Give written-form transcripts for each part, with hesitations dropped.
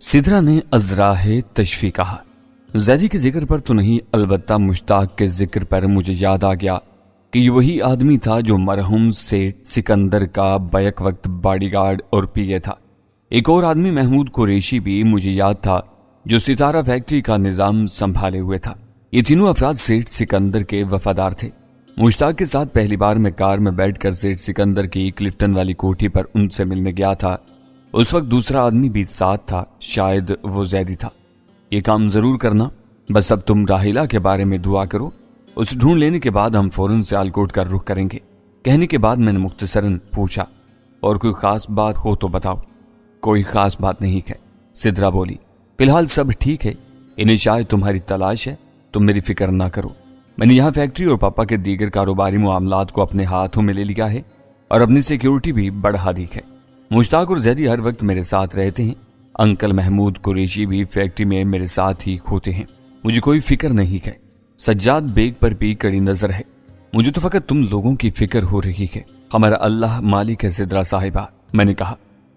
سدرا نے ازراہ تشفی کہا، زیدی کے ذکر پر تو نہیں، البتہ مشتاق کے ذکر پر مجھے یاد آ گیا کہ یہ وہی آدمی تھا جو مرحوم سیٹھ سکندر کا بیک وقت باڈی گارڈ اور پی اے تھا۔ ایک اور آدمی محمود قریشی بھی مجھے یاد تھا جو ستارہ فیکٹری کا نظام سنبھالے ہوئے تھا۔ یہ تینوں افراد سیٹھ سکندر کے وفادار تھے۔ مشتاق کے ساتھ پہلی بار میں کار میں بیٹھ کر سیٹھ سکندر کی کلفٹن والی کوٹھی پر ان سے ملنے گیا تھا۔ اس وقت دوسرا آدمی بھی ساتھ تھا، شاید وہ زیدی تھا۔ یہ کام ضرور کرنا، بس اب تم راحیلہ کے بارے میں دعا کرو، اسے ڈھونڈ لینے کے بعد ہم فوراً سیالکوٹ کا رخ کریں گے۔ کہنے کے بعد میں نے مختصراً پوچھا، اور کوئی خاص بات ہو تو بتاؤ۔ کوئی خاص بات نہیں ہے، سدرا بولی، فی الحال سب ٹھیک ہے۔ انہیں شاید تمہاری تلاش ہے، تم میری فکر نہ کرو۔ میں نے یہاں فیکٹری اور پاپا کے دیگر کاروباری معاملات کو اپنے ہاتھوں میں لے لیا ہے اور اپنی سیکیورٹی بھی بڑھا دی ہے۔ مشتاق اور زیدی ہر وقت میرے ساتھ رہتے ہیں، انکل محمود قریشی بھی فیکٹری میں میرے ساتھ ہی ہوتے ہیں۔ مجھے کوئی فکر نہیں ہے۔ سجاد بیگ پر بھی کڑی نظر ہے۔ مجھے تو فقط تم لوگوں کی فکر ہو رہی ہے۔ ہمارا اللہ مالک ہے سدرا صاحبہ، میں نے کہا۔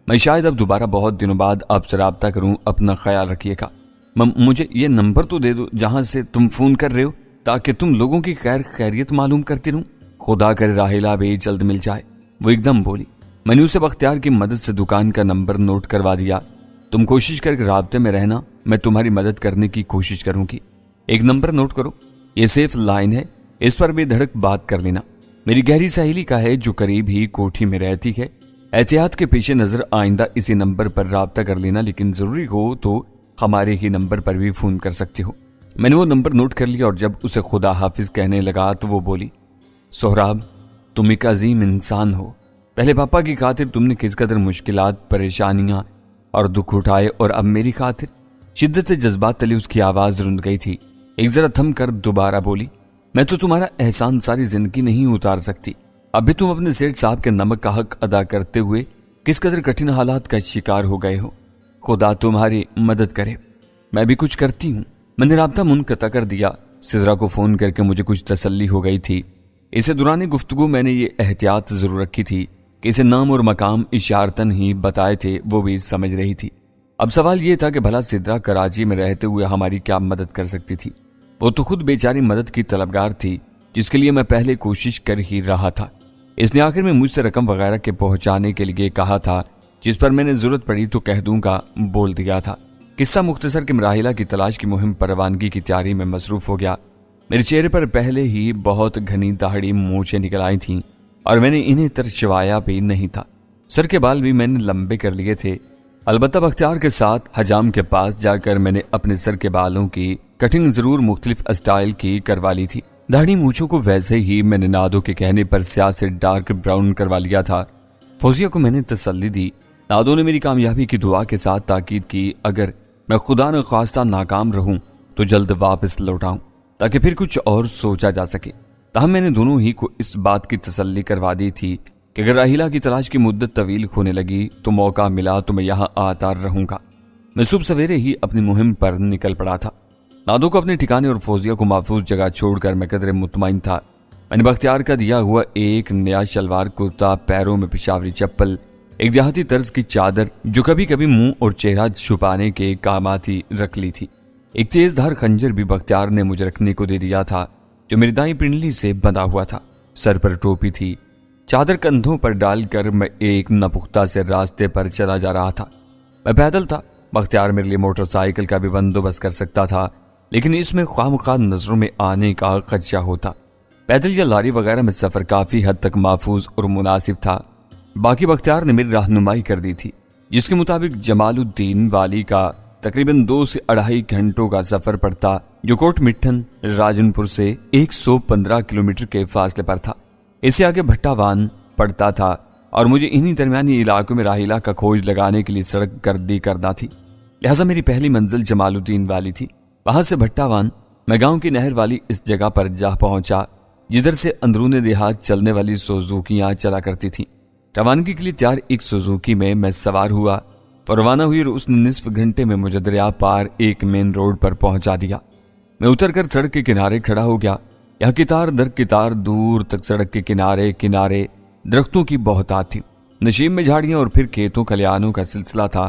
میں شاید اب دوبارہ بہت دنوں بعد آپ سے رابطہ کروں، اپنا خیال رکھیے گا۔ مجھے یہ نمبر تو دے دو جہاں سے تم فون کر رہے ہو، تاکہ تم لوگوں کی خیریت معلوم کرتی رہوں۔ خدا کرے راحیلہ بھی جلد مل جائے، وہ ایک دم بولی۔ میں نے اسے بختیار کی مدد سے دکان کا نمبر نوٹ کروا دیا۔ تم کوشش کر کے رابطے میں رہنا، میں تمہاری مدد کرنے کی کوشش کروں گی۔ ایک نمبر نوٹ کرو، یہ سیف لائن ہے، اس پر بے دھڑک بات کر لینا۔ میری گہری سہیلی کا ہے جو قریب ہی کوٹھی میں رہتی ہے۔ احتیاط کے پیش نظر آئندہ اسی نمبر پر رابطہ کر لینا، لیکن ضروری ہو تو ہمارے ہی نمبر پر بھی فون کر سکتے ہو۔ میں نے وہ نمبر نوٹ کر لیا اور جب اسے خدا حافظ کہنے لگا تو وہ بولی، سہراب، تم ایک عظیم انسان ہو۔ پہلے پاپا کی خاطر تم نے کس قدر مشکلات، پریشانیاں اور دکھ اٹھائے، اور اب میری خاطر۔ شدت جذبات تلے اس کی آواز رند گئی تھی۔ ایک ذرا تھم کر دوبارہ بولی، میں تو تمہارا احسان ساری زندگی نہیں اتار سکتی۔ اب بھی تم اپنے سیٹھ صاحب کے نمک کا حق ادا کرتے ہوئے کس قدر کٹھن حالات کا شکار ہو گئے ہو۔ خدا تمہاری مدد کرے۔ میں بھی کچھ کرتی ہوں۔ میں نے رابطہ منقطع کر دیا۔ سدرا کو فون کر کے مجھے کچھ تسلی ہو گئی تھی۔ اسے دوران گفتگو میں نے یہ احتیاط ضرور رکھی تھی کہ اسے نام اور مقام اشارتاً ہی بتائے تھے، وہ بھی سمجھ رہی تھی۔ اب سوال یہ تھا کہ بھلا سدرا کراچی میں رہتے ہوئے ہماری کیا مدد کر سکتی تھی؟ وہ تو خود بیچاری مدد کی طلبگار تھی، جس کے لیے میں پہلے کوشش کر ہی رہا تھا۔ اس نے آخر میں مجھ سے رقم وغیرہ کے پہنچانے کے لیے کہا تھا، جس پر میں نے ضرورت پڑی تو کہہ دوں گا بول دیا تھا۔ قصہ مختصر کہ راحیلہ کی تلاش کی مہم پر روانگی کی تیاری میں مصروف ہو گیا۔ میرے چہرے پر پہلے ہی بہت گھنی داڑھی مونچھیں نکل آئی تھیں اور میں نے انہیں ترشوایا بھی نہیں تھا۔ سر کے بال بھی میں نے لمبے کر لیے تھے۔ البتہ بختیار کے ساتھ حجام کے پاس جا کر میں نے اپنے سر کے بالوں کی کٹنگ ضرور مختلف اسٹائل کی کروا لی تھی۔ داڑھی مونچھوں کو ویسے ہی میں نے نادو کے کہنے پر سیاہ سے ڈارک براؤن کروا لیا تھا۔ فوزیہ کو میں نے تسلی دی۔ نادو نے میری کامیابی کی دعا کے ساتھ تاکید کی اگر میں خدا نہ خواستہ ناکام رہوں تو جلد واپس لوٹاؤں، تاکہ پھر کچھ اور سوچا جا سکے۔ تاہم میں نے دونوں ہی کو اس بات کی تسلی کروا دی تھی کہ اگر راحیلہ کی تلاش کی مدت طویل ہونے لگی تو موقع ملا تو میں یہاں آتا رہوں گا۔ میں صبح سویرے ہی اپنی مہم پر نکل پڑا تھا۔ نادو کو اپنے ٹھکانے اور فوزیہ کو محفوظ جگہ چھوڑ کر میں قدرے مطمئن تھا۔ میں نے بختیار کا دیا ہوا ایک نیا شلوار کرتا، پیروں میں پشاوری چپل، ایک دیہاتی طرز کی چادر جو کبھی کبھی منہ اور چہرہ چھپانے کے کام آتی رکھ لی تھی۔ ایک تیز دھار خنجر بھی بختیار نے مجھے رکھنے کو دے دیا تھا جو میری دائیں پنڈلی سے بندھا ہوا تھا۔ سر پر ٹوپی تھی۔ چادر کندھوں پر ڈال کر میں ایک ناپختہ سے راستے پر چلا جا رہا تھا۔ میں پیدل تھا۔ بختیار میرے لیے موٹر سائیکل کا بھی بندوبست کر سکتا تھا، لیکن اس میں خواہ نظروں میں آنے کا خدشہ ہوتا۔ پیدل یا لاری وغیرہ میں سفر کافی حد تک محفوظ اور مناسب تھا۔ باقی بختیار نے میری رہنمائی کر دی تھی، جس کے مطابق جمال الدین والی کا تقریباً 2 سے 2.5 گھنٹوں کا سفر پڑتا، جو کوٹ مٹھن راجن پور سے 115 کلومیٹر کے فاصلے پر تھا۔ اس سے آگے بھٹا وان پڑتا تھا اور مجھے انہی درمیانی علاقوں میں راحیلہ کا کھوج لگانے کے لیے سڑک گردی کرنا تھی۔ لہٰذا میری پہلی منزل جمال الدین والی تھی۔ وہاں سے بھٹا وان میں گاؤں کی نہر والی اس جگہ پر جا پہنچا جدھر سے اندرون دیہات چلنے والی سوزوکیاں چلا کرتی تھیں۔ روانگی کے لیے تیار ایک سوزوکی میں میں سوار ہوا اور روانہ ہوئی اور اس نے نصف گھنٹے میں مجھے دریا پار ایک مین روڈ پر پہنچا دیا۔ میں اتر کر سڑک کے کنارے کھڑا ہو گیا۔ یہاں کتار در کتار دور تک سڑک کے کنارے کنارے درختوں کی بہتات تھی۔ نشیب میں جھاڑیاں اور پھر کھیتوں کھلیانوں کا سلسلہ تھا۔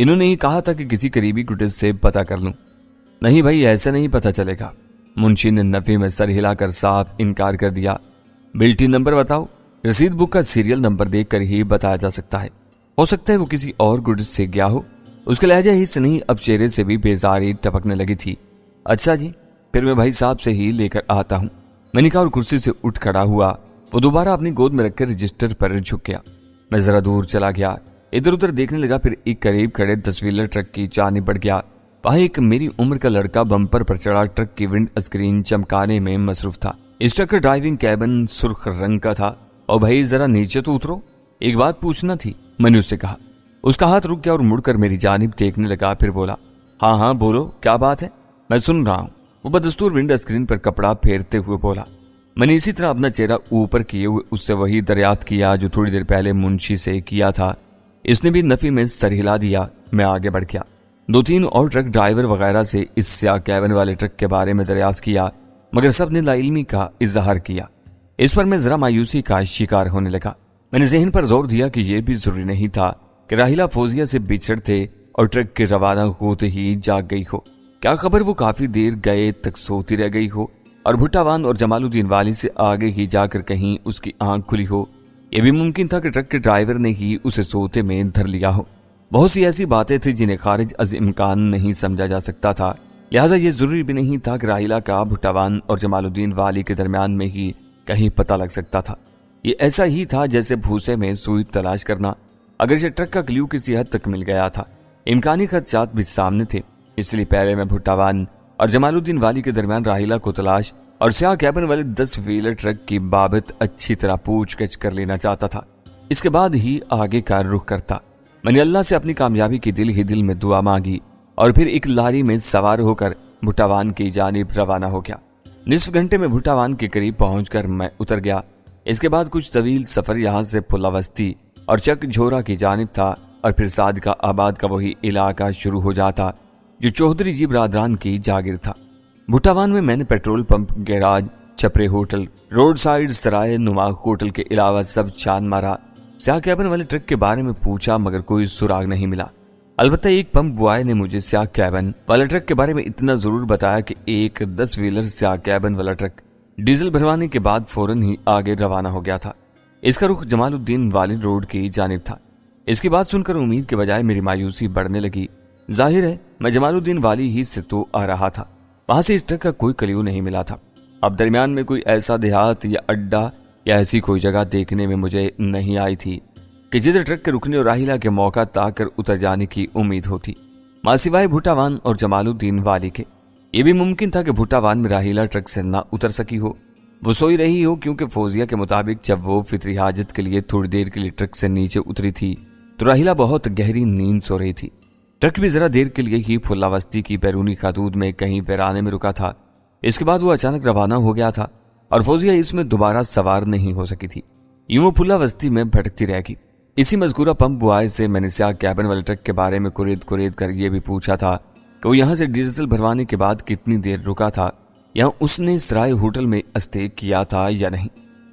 انہوں نے ہی کہا تھا کہ کسی قریبی گڈس سے پتہ کر لوں۔ نہیں بھائی، ایسا نہیں پتہ چلے گا۔ منشی نے نفی میں سر ہلا کر صاف انکار کر دیا۔ بلٹی نمبر بتاؤ، رسید بک کا سیریل نمبر دیکھ کر ہی بتایا جا سکتا ہے۔ ہو سکتا ہے وہ کسی اور گڈس سے گیا ہو۔ اس کا لہجہ ہی سے نہیں، اب چہرے سے بھی بیزاری ٹپکنے لگی تھی۔ اچھا جی، پھر میں بھائی صاحب سے ہی لے کر آتا ہوں، میں نے کہا اور کرسی سے اٹھ کھڑا ہوا۔ وہ دوبارہ اپنی گود میں رکھ کر رجسٹر پر جھک گیا۔ میں ذرا دور چلا گیا، ادھر ادھر دیکھنے لگا، پھر ایک قریب کھڑے 10 ویلر ٹرک کی جانب بڑھ گیا۔ وہاں ایک میری عمر کا لڑکا بمپر پر چڑھا ٹرک کی ونڈ اسکرین چمکانے میں مصروف تھا۔ اس ٹرک کا ڈرائیونگ کیبن سرخ رنگ کا تھا۔ اور بھائی ذرا نیچے تو اترو، ایک بات پوچھنا تھی، میں نے اس سے کہا۔ اس کا ہاتھ رک گیا اور مڑ کر میری جانب دیکھنے لگا، پھر بولا، ہاں ہاں بولو، کیا بات ہے، میں سن رہا ہوں۔ وہ بدستور ونڈ اسکرین پر کپڑا پھیرتے ہوئے بولا۔ میں نے اسی طرح اپنا چہرہ اوپر کیے ہوئے اس سے وہی دریافت کیا جو تھوڑی دیر پہلے منشی سے کیا تھا۔ اس نے بھی نفی میں سر ہلا دیا۔ میں آگے بڑھ گیا، 2-3 اور ٹرک ڈرائیور وغیرہ سے اس سیاہ کیبن والے ٹرک کے بارے میں دریافت کیا، مگر سب نے لا علمی کا اظہار کیا۔ اس پر میں ذرا مایوسی کا شکار ہونے لگا۔ میں نے ذہن پر زور دیا کہ یہ بھی ضروری نہیں تھا کہ راحیلہ فوزیہ سے بچھڑتے اور ٹرک کے روانہ ہوتے ہی جاگ گئی ہو۔ کیا خبر وہ کافی دیر گئے تک سوتی رہ گئی ہو اور بھٹا وان اور جمال الدین والی سے آگے ہی جا کر کہیں اس کی آنکھ کھلی ہو۔ یہ بھی ممکن تھا کہ ٹرک کے ڈرائیور نے ہی اسے سوتے میں دھر لیا ہو۔ بہت سی ایسی باتیں تھیں جنہیں خارج از امکان نہیں سمجھا جا سکتا تھا، لہٰذا یہ ضروری بھی نہیں تھا کہ راحیلہ کا بھٹا وان اور جمال الدین والی کے درمیان میں ہی کہیں پتہ لگ سکتا تھا۔ یہ ایسا ہی تھا جیسے بھوسے میں سوئی تلاش کرنا۔ اگرچہ ٹرک کا کلیو کسی حد تک مل گیا تھا، امکانی خدشات بھی سامنے تھے، اس لیے پہلے میں بھٹا وان اور جمال الدین والی کے درمیان راحیلہ کو تلاش اور سیاہ کیبن والے 10 ویلر ٹرک کی بابت اچھی طرح پوچھ گچھ کر لینا چاہتا تھا۔ اس کے بعد ہی آگے کا رخ کرتا۔ میں نے اللہ سے اپنی کامیابی کی دل ہی دل میں دعا مانگی اور پھر ایک لاری میں سوار ہو کر بھٹا وان کی جانب روانہ ہو گیا۔ نصف گھنٹے میں بھٹا وان کے قریب پہنچ کر میں اتر گیا۔ اس کے بعد کچھ طویل سفر یہاں سے پھلا وسطی اور چک جھورا کی جانب تھا اور پھر صادقہ آباد کا وہی علاقہ شروع ہو جاتا جو چودھری جی برادران کی جاگیر تھا۔ بھٹا وان میں نے پیٹرول پمپ، گیراج، چھپرے ہوٹل، روڈ سائیڈ سرائے نما ہوٹل کے علاوہ سب چھان مارا۔ سیاہ کیبن والے ٹرک کے بارے میں پوچھا مگر کوئی سراغ نہیں ملا۔ البتہ ایک پمپ بوائے نے مجھے سیاہ کیبن والے ٹرک کے بارے میں اتنا ضرور بتایا کہ ایک 10 ویلر سیاہ کیبن والا ٹرک ڈیزل بھروانے کے بعد فوراً ہی آگے روانہ ہو گیا تھا۔ اس کا رخ جمال الدین والی روڈ کی جانب تھا۔ اس کی بات سن کر امید کے بجائے میری مایوسی بڑھنے لگی۔ ظاہر ہے میں جمال الدین والی ہی سے تو آ رہا تھا، وہاں سے اس ٹرک کا کوئی کلیو نہیں ملا تھا۔ اب درمیان میں کوئی ایسا دیہات یا اڈا یا ایسی کوئی جگہ دیکھنے میں مجھے نہیں آئی تھی کہ جدھر ٹرک کے رکنے اور راحیلہ کے موقع تا کر اتر جانے کی امید ہوتی، ماں سوائے بھٹا وان اور جمال الدین والی کے۔ یہ بھی ممکن تھا کہ بھٹا وان میں راحیلہ ٹرک سے نہ اتر سکی ہو، وہ سوئی رہی ہو، کیونکہ فوزیہ کے مطابق جب وہ فطری حاجت کے لیے تھوڑی دیر کے لیے ٹرک سے نیچے اتری تھی تو راحیلہ بہت گہری نیند سو رہی تھی۔ ٹرک بھی ذرا دیر کے لیے ہی پھلا وسطی کی بیرونی حدود میں کہیں ویرانے میں رکا تھا۔ اس کے بعد وہ اچانک روانہ ہو گیا تھا اور فوزیہ اس میں دوبارہ سوار نہیں ہو سکی تھی، یوں وہ پھلا وسطی میں بھٹکتی رہ گئی۔ اسی مذکورہ پمپ بوائے سے میں نے سیاہ کیبن والے ٹرک کے بارے میں کرید کر یہ بھی پوچھا تھا کہ وہ یہاں سے ڈیزل بھروانے کے بعد کتنی دیر رکا تھا، یہاں اس نے سرائے ہوٹل میں اسٹے کیا تھا یا نہیں۔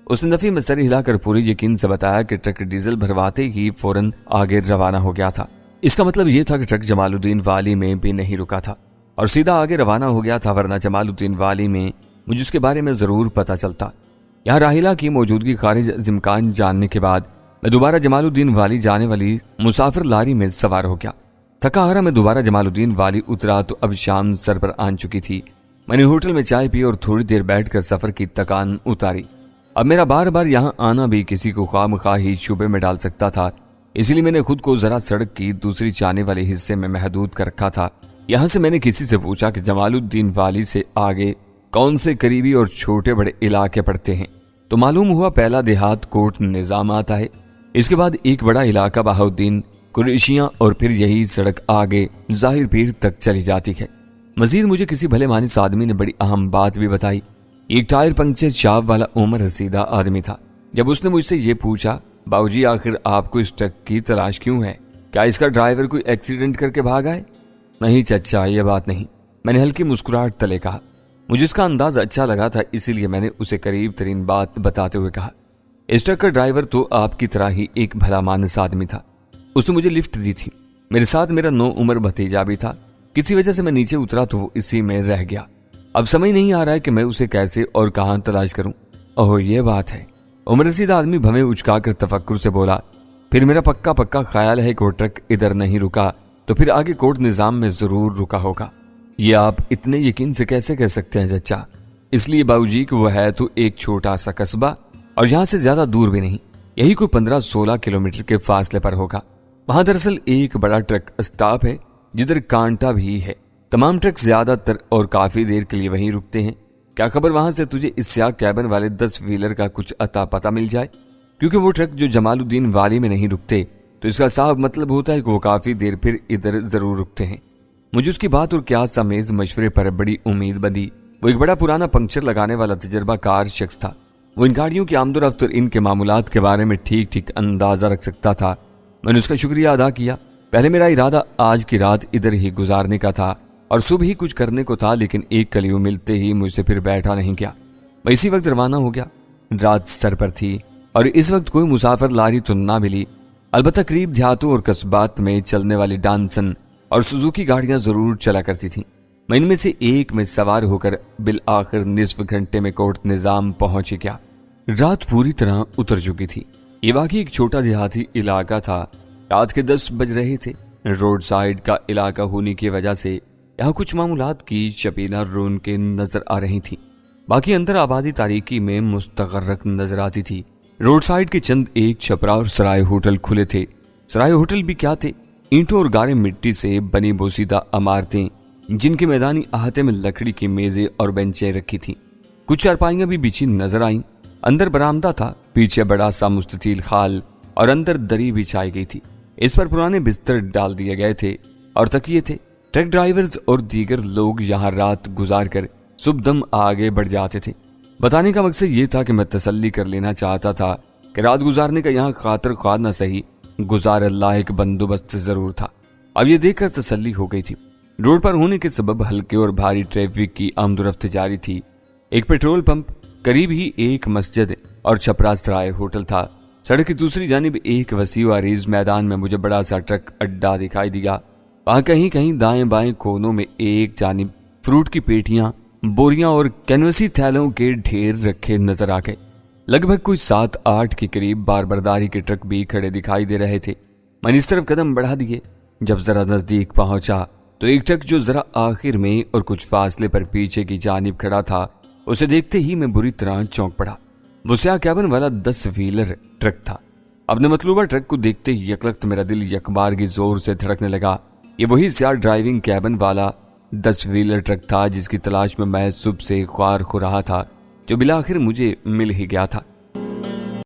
اس نے نفی میں سر ہلا کر پوری یقین سے بتایا کہ ٹرک ڈیزل بھرواتے ہی فوراً آگے روانہ ہو گیا تھا۔ اس کا مطلب یہ تھا کہ ٹرک جمال الدین والی میں بھی نہیں رکا تھا اور سیدھا آگے روانہ ہو گیا تھا، ورنہ جمال الدین والی میں مجھے اس کے بارے میں ضرور پتہ چلتا۔ یہاں راحیلہ کی موجودگی خارج از امکان جاننے کے بعد میں دوبارہ جمال الدین والی جانے والی مسافر لاری میں سوار ہو گیا۔ تھکا ہارا میں دوبارہ جمال الدین والی اترا تو اب شام سر پر آن چکی تھی۔ میں نے ہوٹل میں چائے پی اور تھوڑی دیر بیٹھ کر سفر کی تکان اتاری۔ اب میرا بار بار یہاں آنا بھی کسی کو خواہ مخواہ ہی شبے میں ڈال سکتا تھا، اسی لیے میں نے خود کو ذرا سڑک کی دوسری چانے والے حصے میں محدود کر رکھا تھا۔ یہاں سے میں نے کسی سے پوچھا کہ جمال الدین والی سے آگے کون سے قریبی اور چھوٹے بڑے علاقے پڑتے ہیں، تو معلوم ہوا پہلا دیہات کوٹ نظام آتا ہے، اس کے بعد ایک بڑا علاقہ بہاؤدین، قریشیاں اور پھر یہی سڑک آگے ظاہر پیر تک چلی جاتی ہے۔ مزید مجھے کسی بھلے مانس آدمی نے بڑی اہم بات بھی بتائی۔ ایک ٹائر پنکچر شاپ والا عمر رسیدہ آدمی تھا۔ جب اس نے مجھ سے یہ پوچھا، باؤ جی آخر آپ کو اس ٹرک کی تلاش کیوں ہے؟ کیا اس کا ڈرائیور کوئی ایکسیڈنٹ کر کے بھاگا ہے؟ نہیں چچا، یہ بات نہیں، میں نے ہلکی مسکراہٹ تلے کہا۔ مجھے اس کا انداز اچھا لگا تھا، اسی لیے میں نے اسے قریب ترین بات بتاتے ہوئے کہا، اس ٹرک کا ڈرائیور تو آپ کی طرح ہی ایک بھلا مانس آدمی تھا، اس نے مجھے لفٹ دی تھی۔ میرے ساتھ میرا 9 عمر بھتیجا بھی تھا۔ کسی وجہ سے میں نیچے اترا تو وہ اسی میں رہ گیا۔ اب سمجھ نہیں آ رہا ہے کہ میں اسے کیسے اور کہاں تلاش کروں۔ اوہ یہ بات ہے، عمر رسید آدمی بھویں اچکا کر تفکر سے بولا۔ پھر میرا پکا خیال ہے کہ وہ ٹرک ادھر نہیں رکا تو پھر آگے کوٹ نظام میں ضرور رکا ہوگا۔ یہ آپ اتنے یقین سے کیسے کہہ سکتے ہیں چچا؟ اس لیے باؤ جی کہ وہ ہے تو ایک چھوٹا سا قصبہ اور یہاں سے زیادہ دور بھی نہیں، یہی کوئی 15-16 کلومیٹر کے فاصلے پر ہوگا۔ وہاں دراصل ایک بڑا ٹرک اسٹاپ ہے جدھر کانٹا بھی ہے۔ تمام ٹرک زیادہ تر اور کافی دیر کے لیے وہیں رکتے ہیں۔ کیا خبر وہاں سے تجھے اس سیاہ کیبن والے 10 ویلر کا کچھ اتا پتا مل جائے؟ کیونکہ وہ ٹرک جو جمال الدین والی میں نہیں رکتے تو اس کا صاف مطلب ہوتا ہے کہ وہ کافی دیر پھر ادھر ضرور رکتے ہیں۔ مجھے اس کی بات اور کیا سمیز مشورے پر بڑی امید بندی۔ وہ ایک بڑا پرانا پنکچر لگانے والا تجربہ کار شخص تھا۔ وہ ان گاڑیوں کی آمد و رفت اور ان کے معاملات کے بارے میں ٹھیک اندازہ رکھ سکتا تھا۔ میں نے اس کا شکریہ ادا کیا۔ پہلے میرا ارادہ آج کی رات ادھر ہی گزارنے کا تھا اور صبح ہی کچھ کرنے کو تھا، لیکن ایک کلیو ملتے ہی مجھ سے پھر بیٹھا نہیں گیا۔ میں اسی وقت روانہ ہو گیا۔ رات سر پر تھی اور اس وقت کوئی مسافر لاری تو نہ ملی، البتہ قریب دیہاتوں اور قصبات میں چلنے والی ڈانسن اور سوزوکی گاڑیاں ضرور چلا کرتی تھیں۔ میں ان میں سے ایک میں سوار ہو کر بالآخر نصف گھنٹے میں کوٹ نظام پہنچ گیا۔ رات پوری طرح اتر چکی تھی۔ یہ واقعی ایک چھوٹا دیہاتی علاقہ تھا۔ رات کے 10 بج رہے تھے۔ روڈ سائیڈ کا علاقہ ہونے کی وجہ سے یہاں کچھ معمولات کی شبینا رونقیں نظر آ رہی تھی، باقی اندر آبادی تاریکی میں مستغرق نظر آتی تھی۔ روڈ سائیڈ کے چند ایک چھپرا اور سرائے ہوٹل کھلے تھے۔ سرائے ہوٹل بھی کیا تھے، اینٹوں اور گارے مٹی سے بنی بوسیدہ عمارتیں جن کے میدانی احاطے میں لکڑی کی میزیں اور بینچیں رکھی تھیں۔ کچھ چارپائیاں بھی بچھی نظر آئیں۔ اندر برآمدہ تھا، پیچھے بڑا سا مستطیل خال اور اندر دری بچھائی گئی تھی۔ اس پر پرانے بستر ڈال دیے گئے تھے اور تکیے تھے۔ ٹرک ڈرائیورز اور دیگر لوگ یہاں رات گزار کر صبح دم آگے بڑھ جاتے تھے۔ بتانے کا مقصد یہ تھا کہ میں تسلی کر لینا چاہتا تھا کہ رات گزارنے کا یہاں خاطر خواہ نہ صحیح گزار لائق بندوبست ضرور تھا۔ اب یہ دیکھ کر تسلی ہو گئی تھی۔ روڈ پر ہونے کے سبب ہلکے اور بھاری ٹریفک کی آمد و رفت جاری تھی۔ ایک پیٹرول پمپ، قریب ہی ایک مسجد اور چھپرا سرائے ہوٹل تھا۔ سڑک کی دوسری جانب ایک وسیع و عریض میدان میں مجھے بڑا سا ٹرک اڈا دکھائی دیا۔ وہاں کہیں کہیں دائیں بائیں کونوں میں ایک جانب فروٹ کی پیٹیاں، بوریاں اور کینوسی تھیلوں کے ڈھیر رکھے نظر آ گئے۔ لگ بھگ کوئی 7-8 کے قریب بار برداری کے ٹرک بھی کھڑے دکھائی دے رہے تھے۔ میں نے اس طرف قدم بڑھا دیے۔ جب ذرا نزدیک پہنچا تو ایک ٹرک جو ذرا آخر میں اور کچھ فاصلے پر پیچھے کی جانب کھڑا تھا، اسے دیکھتے ہی میں بری طرح چونک پڑا۔ وہ سیاہ کیبن والا 10 ویلر ٹرک تھا۔ اپنے مطلوبہ ٹرک کو دیکھتے ہی یکلخت میرا دل یکبارگی زور سے دھڑکنے لگا۔ یہ وہی سیاہ ڈرائیونگ کیبن والا 10 ویلر ٹرک تھا جس کی تلاش میں صبح سے خوار ہو رہا تھا، جو بالآخر مجھے مل ہی گیا تھا۔